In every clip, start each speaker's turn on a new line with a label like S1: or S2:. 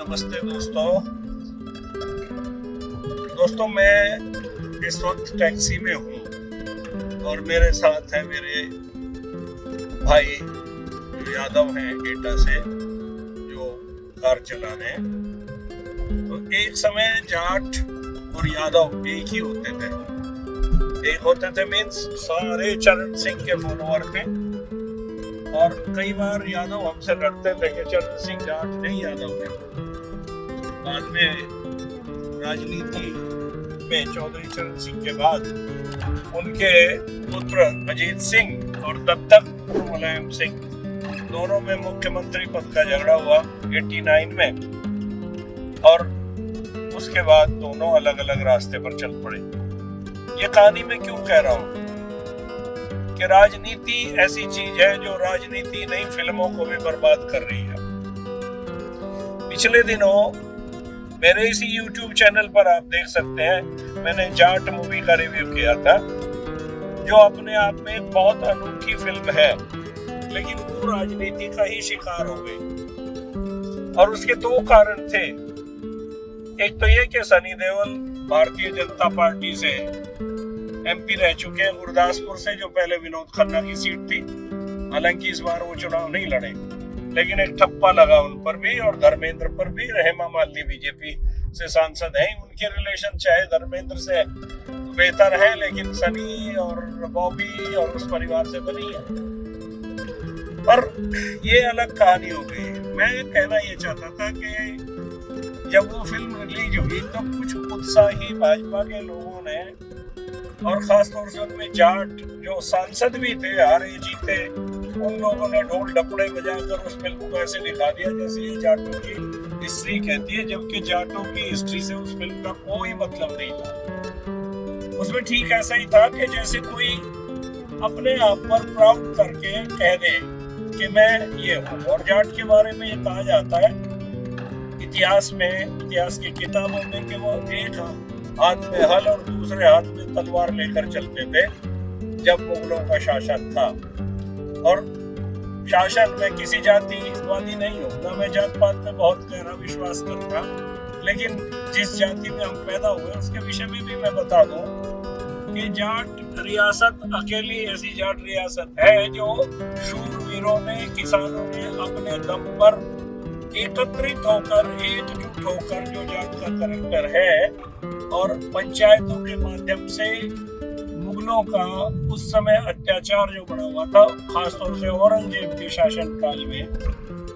S1: नमस्ते दोस्तों, मैं इस वक्त टैक्सी में हूँ और मेरे साथ है मेरे भाई जो यादव हैं एटा से, जो कार चला रहे हैं। तो एक समय जाट और यादव एक ही होते थे मीन्स सारे चरण सिंह के फॉलोअर थे। और कई बार यादव हमसे लड़ते थे कि चरण सिंह जाट नहीं यादव है। बाद में राजनीति में चौधरी चरण सिंह के बाद उनके पुत्र अजीत सिंह और तब तक मुलायम सिंह दोनों में मुख्यमंत्री पद का झगड़ा हुआ 89 में, और उसके बाद दोनों अलग अलग रास्ते पर चल पड़े। ये कहानी मैं क्यों कह रहा हूँ कि राजनीति ऐसी चीज है जो राजनीति नई फिल्मों को भी बर्बाद कर रही है। पिछले दिनों मेरे इसी YouTube चैनल पर आप देख सकते हैं, मैंने जाट मूवी का रिव्यू किया था, जो अपने आप में एक बहुत अनूठी फिल्म है, लेकिन वो राजनीति का ही शिकार हो गई। और उसके दो कारण थे। एक तो ये कि सनी देओल भारतीय जनता पार्टी से MP रह चुके हैं, गुरदासपुर से, जो पहले विनोद खन्ना की सीट थी। हालांकि इस बार वो चुनाव नहीं लड़े, लेकिन एक ठप्पा लगा उन पर भी और धर्मेंद्र पर भी। हेमा मालिनी बीजेपी से सांसद हैं, उनके रिलेशन चाहे धर्मेंद्र से बेहतर है, लेकिन सनी और बॉबी और उस परिवार से तो नहीं है। पर ये अलग कहानी हो गई। मैं कहना ये चाहता था कि जब वो फिल्म रिलीज हुई तो कुछ उत्साही भाजपा के लोगों ने, और खास तौर से उनमें जाट जो सांसद भी थे, हारे जीते, उन लोगों ने ढोल डपड़े बजाकर उस फिल्म को ऐसे दिखा दिया जैसे ये जाटों की हिस्ट्री कहती है, जबकि जाटों की हिस्ट्री से उस फिल्म का कोई मतलब नहीं था। उसमें ठीक ऐसा ही था कि जैसे कोई अपने आप पर प्राउड करके कह दे कि मैं ये हूँ। और जाट के बारे में ये कहा जाता है इतिहास की किताबों में कि वो एक हाथ में हल और दूसरे हाथ में तलवार लेकर चलते थे जब मुगलों का शासन था। और शासन में किसी जातिवादी नहीं हूँ, ना मैं जात पात में बहुत गहरा विश्वास करूंगा, लेकिन जिस जाति में हम पैदा हुए उसके विषय में भी मैं बता दूं कि जाट रियासत अकेली ऐसी जाट रियासत है जो शूरवीरों ने, किसानों ने अपने दम पर एकत्रित होकर, एकजुट होकर, जो जाट का कैरेक्टर है, और पंचायतों के माध्यम से मुगलों का उस समय अत्याचार जो बढ़ा हुआ था, खासतौर से औरंगजेब के शासन काल में,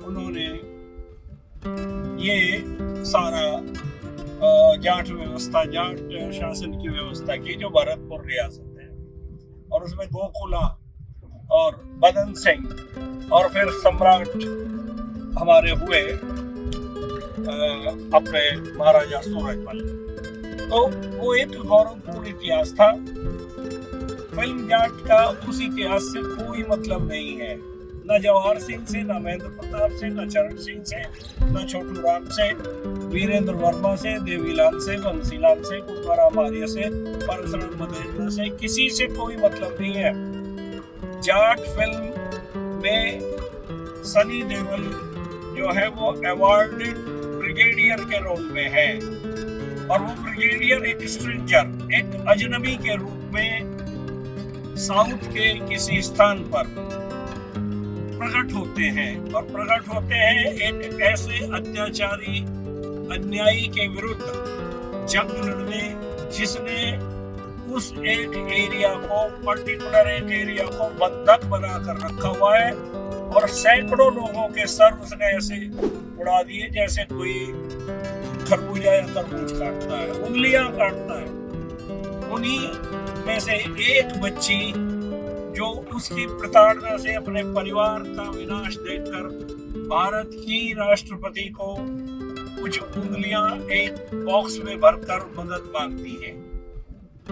S1: उन्होंने ये सारा जाट व्यवस्था, जाट शासन की व्यवस्था की, जो भरतपुर रियासत है। और उसमें गोकुला और बदन सिंह और फिर सम्राट हमारे हुए अपने महाराजा सूरजमल। तो वो एक गौरवपूर्ण इतिहास था। फिल्म जाट का उस इतिहास से कोई मतलब नहीं है, न जवाहर सिंह से, न महेंद्र प्रताप से, न चरण सिंह से, न छोटू राम से, वीरेंद्र वर्मा से, देवीलाल से, बंसीलाल से, कुमाराम आर्य से, परशुराम मदेन्द्र से, किसी से कोई मतलब नहीं है। जाट फिल्म में सनी देओल जो है वो अवार्डेड ब्रिगेडियर के रोल में है, और वो ब्रिगेडियर एक स्ट्रेंजर, एक अजनबी के रूप में साउथ के किसी स्थान पर प्रकट होते हैं, और प्रकट होते हैं एक ऐसे अत्याचारी, अन्यायी के विरुद्ध जंग लड़ने, जिसने उस एक एरिया को, पर्टिकुलर एक एरिया को बंधक बनाकर रखा हुआ है, और सैकड़ों लोगों के सर उसने ऐसे उड़ा दिए जैसे कोई खरबूजा या तरबूज काटता है, उंगलियां काटता है। उन्हीं में से एक बच्ची जो उसकी प्रताड़ना से अपने परिवार का विनाश देखकर भारत की राष्ट्रपति को कुछ उंगलियां एक बॉक्स में भरकर मदद मांगती है।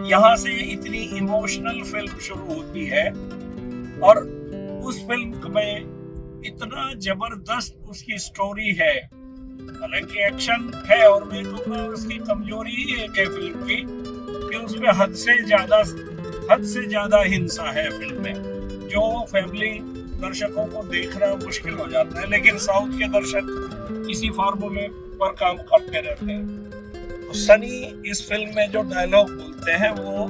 S1: यहाँ से इतनी इमोशनल फिल्म शुरू होती है, और उस फिल्म में इतना जबरदस्त उसकी स्टोरी है। हालांकि एक्शन है, और मैं कहूँगा उसकी कमजोरी ही एक है फिल्म की कि उसमें हद से ज्यादा हिंसा है फिल्म में, जो फैमिली दर्शकों को देखना मुश्किल हो जाता है। लेकिन साउथ के दर्शक इसी फॉर्मूले पर काम करते रहते हैं। तो सनी इस फिल्म में जो डायलॉग बोलते हैं वो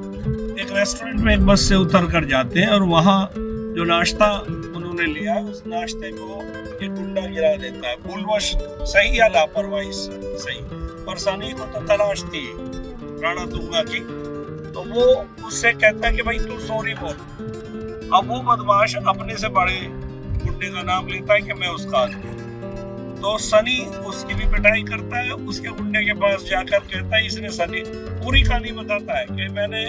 S1: एक रेस्टोरेंट में एक बस से उतर कर जाते हैं और वहाँ जो नाश्ता उन्होंने लिया उस नाश्ते को एक गुंडा गिरा देता है, भूलवश सही या लापरवाही सही, पर सनी को तो तलाश थी राणा तुंगा की, तो वो उससे कहता है कि भाई तू सॉरी बोल। अब वो बदमाश अपने से बड़े गुंडे का नाम लेता है कि मैं उसका आदमी, तो सनी उसकी भी पिटाई करता है, उसके गुंडे के पास जाकर कहता है, इसने सनी पूरी कहानी बताता है कि मैंने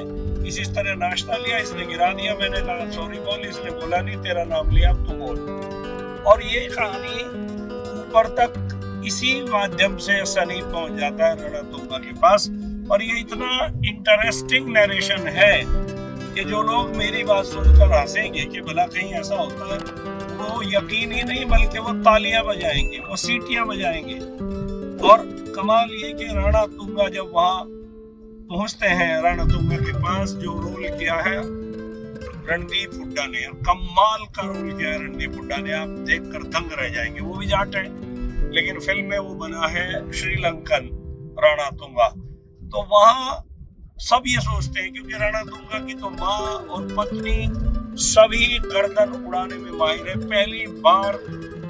S1: इस तरह नाश्ता लिया, इसने गिरा दिया, मैंने कहा सॉरी बोल, इसने बोला नहीं, तेरा नाम लिया, अब तू बोल। और ये कहानी ऊपर तक इसी माध्यम से सनी पहुंच जाता है राणा तुंगा के पास। और ये इतना इंटरेस्टिंग नरेशन है कि जो लोग मेरी बात सुनकर हंसेंगे कि भला कहीं ऐसा होता है, वो यकीन ही नहीं बल्कि वो तालियां बजाएंगे, वो सीटियां बजाएंगे। और कमाल ये कि राणा तुंगा जब वहां पहुंचते हैं, राणा तुंगा के पास जो रोल किया है रणदीप हुड्डा ने, कमाल का रोल किया है रणदीप हुड्डा ने, आप देखकर दंग रह जाएंगे। वो भी जाट है लेकिन फिल्म में वो बना है श्रीलंकन राणा तुंगा। तो वहां सब ये सोचते हैं क्योंकि राणा तुंगा की तो माँ और पत्नी सभी गर्दन उड़ाने में माहिर है। पहली बार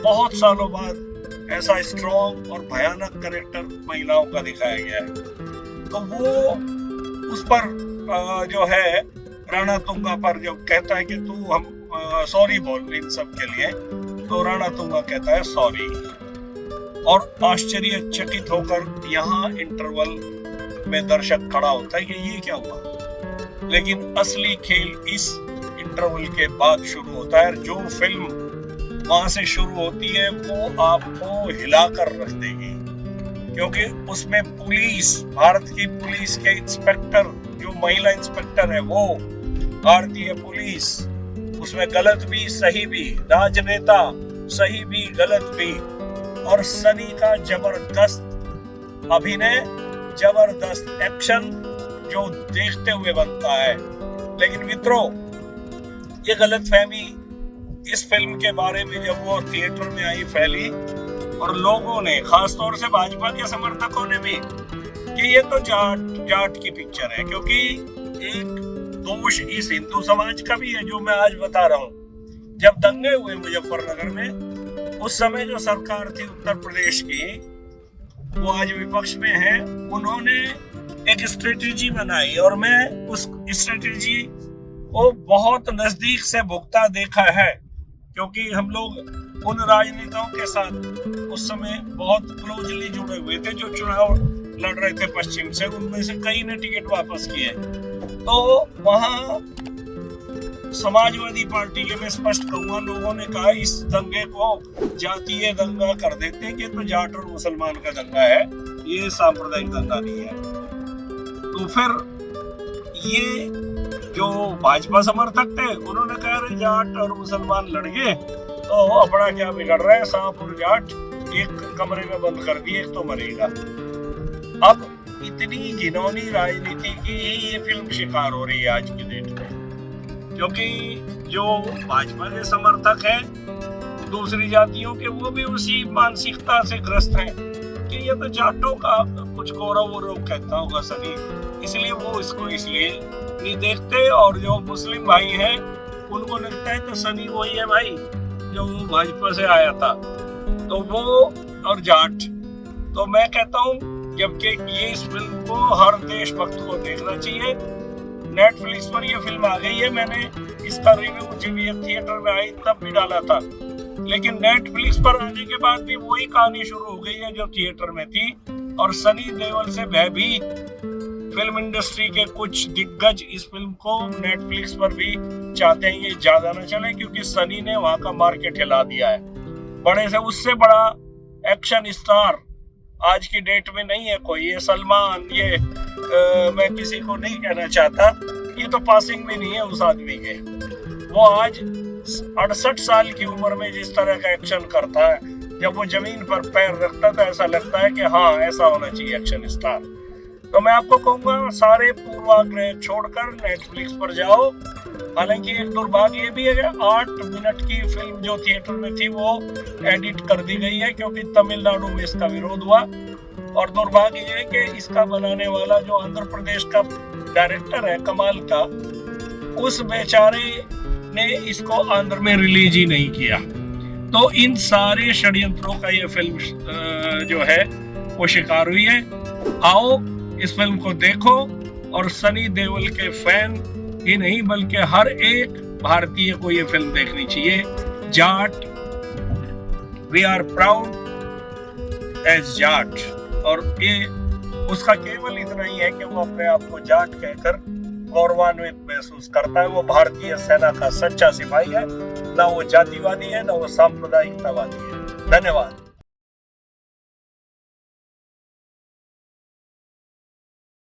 S1: बहुत सालों बाद ऐसा स्ट्रॉन्ग और भयानक कैरेक्टर महिलाओं का दिखाया गया है। तो वो उस पर जो है राणा तुंगा पर जब कहता है कि तू हम सॉरी बोल इन सब के लिए, तो राणा तुंगा कहता है सॉरी, और आश्चर्यचकित होकर यहाँ इंटरवल में दर्शक खड़ा होता है कि ये क्या हुआ। लेकिन असली खेल इस इंटरवल के बाद शुरू होता है। जो फिल्म वहां से शुरू होती है वो आपको हिलाकर रख देगी, क्योंकि उसमें पुलिस, भारत की पुलिस के इंस्पेक्टर, जो महिला इंस्पेक्टर है वो भारतीय पुलिस, उसमें गलत भी सही भी, राजनेता सही भी गलत भी, और सनी का जबरदस्त अभिनय, जबरदस्त एक्शन जो देखते हुए बनता है। लेकिन मित्रों, ये गलतफहमी इस फिल्म के बारे में जब वो थिएटर में आई फैली, और लोगों ने, खासतौर से भाजपा के समर्थकों ने भी, कि ये तो जाट की पिक्चर है, क्योंकि एक दोष इस हिंदू समाज का भी है जो मैं आज बता रहा हूँ। जब दंगे हुए मुजफ्फरनगर में, उस समय जो सरकार थी उत्तर प्रदेश की, वो आज विपक्ष में है, उन्होंने एक स्ट्रेटेजी बनाई और मैं उस स्ट्रेटेजी को बहुत नजदीक से भुगता देखा है, क्योंकि हम लोग उन राजनेताओं के साथ उस समय बहुत क्लोजली जुड़े हुए थे जो चुनाव लड़ रहे थे पश्चिम से। उनमें से कई ने टिकट वापस किए। तो वहां समाजवादी पार्टी के, मैं स्पष्ट कहूंगा, लोगों ने कहा इस दंगे को जातीय दंगा कर देते हैं कि तो जाट और मुसलमान का दंगा है, ये सांप्रदायिक दंगा नहीं है। तो फिर ये जो भाजपा समर्थक थे उन्होंने कहा अरे जाट और मुसलमान लड़ गए तो अपना क्या बिगड़ रहा है, सांप और जाट एक कमरे में बंद कर दिए, एक तो मरेगा। अब इतनी घिनौनी राजनीति की ये फिल्म शिकार हो रही है आज की डेट में, क्योंकि जो भाजपा के समर्थक हैं दूसरी जातियों के, वो भी उसी मानसिकता से ग्रस्त हैं कि ये तो जाटों का कुछ गौरव वौरव कहता होगा सनी, इसलिए वो इसको इसलिए नहीं देखते। और जो मुस्लिम भाई हैं उनको लगता है तो सनी वही है भाई जो भाजपा से आया था, तो वो और जाट। तो मैं कहता हूँ जबकि ये इस फिल्म को हर देशभक्त को देखना चाहिए। नेटफ्लिक्स पर ये फिल्म आ गई है, मैंने इसका रिव्यू जब ये थिएटर में आई तब भी डाला था, लेकिन नेटफ्लिक्स पर आने के बाद भी वही कहानी शुरू हो गई है जो थिएटर में थी। और सनी देओल से भयभीत फिल्म इंडस्ट्री के कुछ दिग्गज इस फिल्म को नेटफ्लिक्स पर भी चाहते हैं ये ज्यादा न चले, क्योंकि सनी ने वहां का मार्केट हिला दिया है। बड़े से उससे बड़ा एक्शन स्टार आज की डेट में नहीं है कोई। ये सलमान, ये मैं किसी को नहीं कहना चाहता, ये तो पासिंग में नहीं है उस आदमी के। वो आज 68 साल की उम्र में जिस तरह का एक्शन करता है, जब वो जमीन पर पैर रखता था ऐसा लगता है कि हाँ ऐसा होना चाहिए एक्शन स्टार। तो मैं आपको कहूंगा सारे पूर्वाग्रह छोड़कर नेटफ्लिक्स पर जाओ, हालांकि एक दुर्भाग्य भी है कि 8 मिनट की फिल्म जो थिएटर में थी वो एडिट कर दी गई है, क्योंकि तमिलनाडु में इसका विरोध हुआ। और दुर्भाग्य है कि इसका बनाने वाला जो आंध्र प्रदेश का डायरेक्टर है कमाल का, उस बेचारे ने इसको आंध्र में रिलीज ही नहीं किया। तो इन सारे षड्यंत्रों का ये फिल्म जो है वो शिकार हुई है। आओ इस फिल्म को देखो, और सनी देओल के फैन ही नहीं बल्कि हर एक भारतीय को ये फिल्म देखनी चाहिए। Jaat, we are proud as Jaat. और ये उसका केवल इतना ही है कि वो अपने आप को जाट कहकर गौरवान्वित महसूस करता है। वो भारतीय सेना का सच्चा सिपाही है, ना वो जातिवादी है, ना वो सांप्रदायिकतावादी है। धन्यवाद।